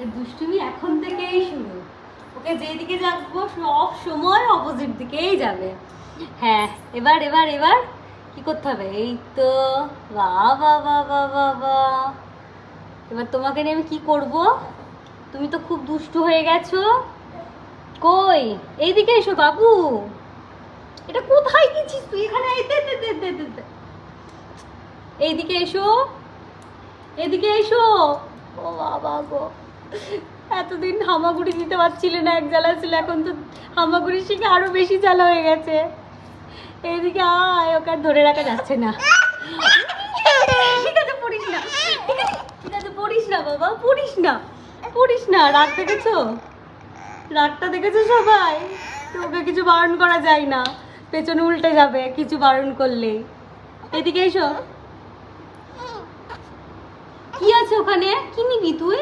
দুষ্টুমি এখন থেকেই শুরু। ওকে যেদিকে যাবো সব সময় অপোজিট দিকেই যাবে। হ্যাঁ, এবার এবার এবার কি করতে হবে? এই তো, বাহ বাহ বাহ বাহ বাহ বাহ। এবার তোমাকে নিয়ে আমি কি করব? তুমি তো খুব দুষ্টু হয়ে গেছো। কই, এইদিকে এসো বাবু। এটা কোথায় গেছিস তুই? এখানে এইদিকে এসো, এদিকে এসো। ও বাবা গো, এতদিন হামাগুড়ি দিতে পারছিলে না, এক জ্বালা ছিল, এখন তো হামাগুড়ি শিখে আরো বেশি জ্বালা হয়ে গেছে। এইদিকে আয়, ওকে আর ধরে রাখা যাচ্ছে না। ঠিক আছে, পড়িস না, ঠিক আছে পড়িস না বাবা, পড়িস না, পড়িস না। রাগ দেখেছো? রাগটা দেখেছো সবাই? তো ওকে কিছু বারণ করা যায় না, পেছনে উল্টে যাবে কিছু বারণ করলেই। এদিকে এসো। কি আছে ওখানে? কি নিবি তুই?